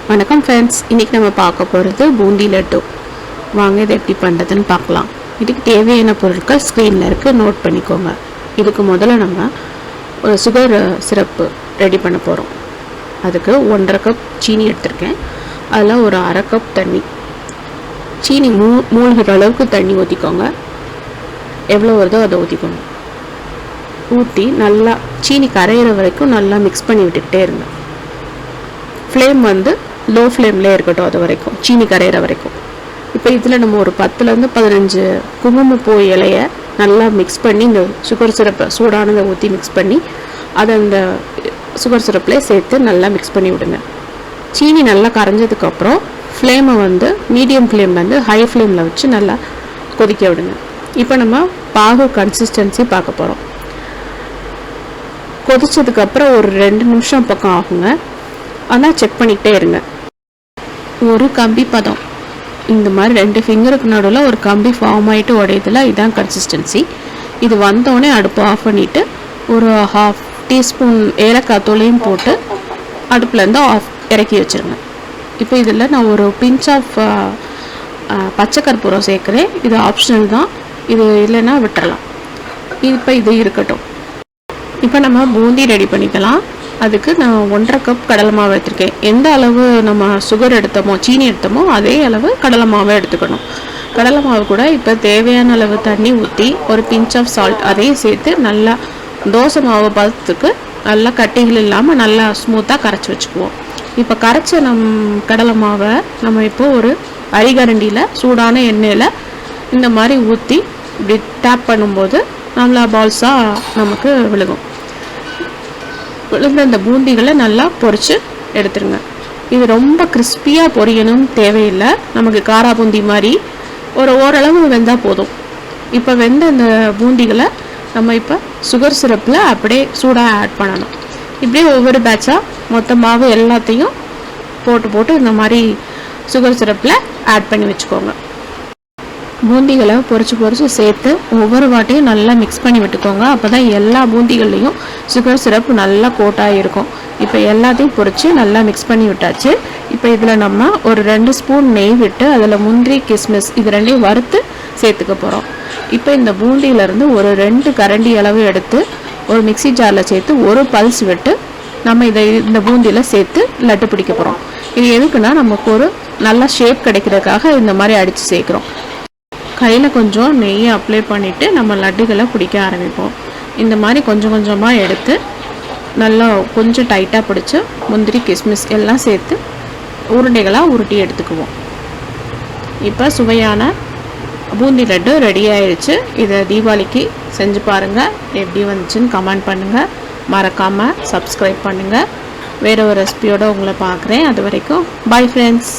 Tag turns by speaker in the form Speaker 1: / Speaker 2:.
Speaker 1: வணக்கம் ஃப்ரெண்ட்ஸ், இன்றைக்கி நம்ம பார்க்க போகிறது பூந்தி லட்டு. வாங்க இதை எப்படி பண்ணுறதுன்னு பார்க்கலாம். இதுக்கு தேவையான பொருட்கள் ஸ்க்ரீனில் இருக்குது, நோட் பண்ணிக்கோங்க. இதுக்கு முதல்ல நம்ம ஒரு சுகர் சிரப்பு ரெடி பண்ண போகிறோம். அதுக்கு 1.5 கப் சீனி எடுத்திருக்கேன். அதில் ஒரு 1/2 கப் தண்ணி, சீனி மூழ்கிற அளவுக்கு தண்ணி ஊற்றிக்கோங்க. எவ்வளோ வருதோ அதை ஊற்றிக்கோங்க. ஊற்றி நல்லா சீனி கரையிற வரைக்கும் நல்லா மிக்ஸ் பண்ணி விட்டுக்கிட்டே இருங்க. ஃப்ளேம் லோ ஃப்ளேம்லேயே இருக்கட்டும், அது வரைக்கும் சீனி கரையிற வரைக்கும். இப்போ இதில் நம்ம ஒரு 10லேருந்து 15 குங்குமப்பூ இலையை நல்லா மிக்ஸ் பண்ணி இந்த சுகர் சிரப்பை சூடானதை ஊற்றி மிக்ஸ் பண்ணி அதை அந்த சுகர் சிரப்பில் நல்லா மிக்ஸ் பண்ணி விடுங்க. சீனி நல்லா கரைஞ்சதுக்கப்புறம் ஃப்ளேமை மீடியம் ஃப்ளேம்லேருந்து ஹை ஃப்ளேமில் வச்சு நல்லா கொதிக்க விடுங்க. இப்போ நம்ம பாகு கன்சிஸ்டன்சி பார்க்க போகிறோம். கொதிச்சதுக்கப்புறம் ஒரு 2 நிமிஷம் பக்கம் ஆகுங்க. ஆனால் செக் பண்ணிக்கிட்டே இருங்க. ஒரு கம்பி பதம், இந்த மாதிரி 2 ஃபிங்கருக்கு நடுவில் ஒரு கம்பி ஃபார்ம் ஆகிட்டு உடையதில் இதுதான் கன்சிஸ்டன்சி. இது வந்தோடனே அடுப்பு ஆஃப் பண்ணிவிட்டு ஒரு 1/2 டீஸ்பூன் ஏலக்காய் தூளையும் போட்டு அடுப்புலேருந்து இறக்கி வச்சுருங்க. இப்போ இதில் நான் ஒரு பிஞ்ச் ஆஃப் பச்சை கற்பூரம் சேர்க்குறேன். இது ஆப்ஷனல் தான், இது இல்லைன்னா விட்டுறலாம். இப்போ இது இருக்கட்டும். இப்போ நம்ம பூந்தி ரெடி பண்ணிக்கலாம். அதுக்கு நான் 1.5 கப் கடலை மாவு எடுத்திருக்கேன். எந்த அளவு நம்ம சுகர் எடுத்தோமோ சீனி எடுத்தோமோ அதே அளவு கடலை மாவை எடுத்துக்கணும். கடலை மாவு கூட இப்போ தேவையான அளவு தண்ணி ஊற்றி ஒரு பிஞ்ச் ஆஃப் சால்ட் அதையும் சேர்த்து நல்லா தோசை மாவு பதத்துக்கு நல்லா கட்டிகள் இல்லாமல் நல்லா ஸ்மூத்தாக கரைச்சி வச்சுக்குவோம். இப்போ கரைச்ச கடலை மாவை நம்ம இப்போ ஒரு அரிகரண்டியில் சூடான எண்ணெயில் இந்த மாதிரி ஊற்றி இப்படி டேப் பண்ணும்போது நல்லா பால்ஸாக நமக்கு விழுகும். விழுந்த அந்த பூந்திகளை நல்லா பொரித்து எடுத்துருங்க. இது ரொம்ப கிறிஸ்பியாக பொரியணும் தேவையில்லை. நமக்கு காரா பூந்தி மாதிரி ஓரளவு வெந்தால் போதும். இப்போ வெந்த அந்த பூந்திகளை நம்ம இப்போ சுகர் சிரப்பில் அப்படியே சூடாக ஆட் பண்ணணும். இப்படியே ஒவ்வொரு பேட்சாக மொத்தமாகவே எல்லாத்தையும் போட்டு இந்த மாதிரி சுகர் சிரப்பில் ஆட் பண்ணி வச்சுக்கோங்க. பூந்திகளை பொரிச்சு சேர்த்து ஒவ்வொரு வாட்டியும் நல்லா மிக்ஸ் பண்ணி விட்டுக்கோங்க. அப்போ தான் எல்லா பூந்திகள்லேயும் சுகர் சிரப் நல்லா கோட்டாக இருக்கும். இப்போ எல்லாத்தையும் பொரித்து நல்லா மிக்ஸ் பண்ணி விட்டாச்சு. இப்போ இதில் நம்ம ஒரு 2 ஸ்பூன் நெய் விட்டு அதில் முந்திரி கிஸ்மிஸ் இது 2ஐயும் வறுத்து சேர்த்துக்க போகிறோம். இப்போ இந்த பூந்தியிலேருந்து ஒரு 2 கரண்டி அளவு எடுத்து ஒரு மிக்சி ஜாரில் சேர்த்து ஒரு பல்ஸ் விட்டு நம்ம இந்த பூந்தியில் சேர்த்து லட்டு பிடிக்க போகிறோம். இது எதுக்குன்னா நமக்கு ஒரு நல்ல ஷேப் கிடைக்கிறதுக்காக இந்த மாதிரி அடித்து சேர்க்குறோம். கையில் கொஞ்சம் நெய்யை அப்ளை பண்ணிவிட்டு நம்ம லட்டுகளை பிடிக்க ஆரம்பிப்போம். இந்த மாதிரி கொஞ்சம் கொஞ்சமாக எடுத்து நல்லா கொஞ்சம் டைட்டாக பிடிச்சி முந்திரி கிஸ்மிஸ் எல்லாம் சேர்த்து உருண்டைகளாக உருட்டி எடுத்துக்குவோம். இப்போ சுவையான பூந்தி லட்டு ரெடி ஆயிடுச்சு. இதை தீபாவளிக்கு செஞ்சு பாருங்கள். எப்படி வந்துச்சுன்னு கமெண்ட் பண்ணுங்கள். மறக்காமல் சப்ஸ்கிரைப் பண்ணுங்கள். வேறு ஒரு ரெசிபியோடு உங்களை பார்க்குறேன். அது வரைக்கும் பை ஃப்ரெண்ட்ஸ்.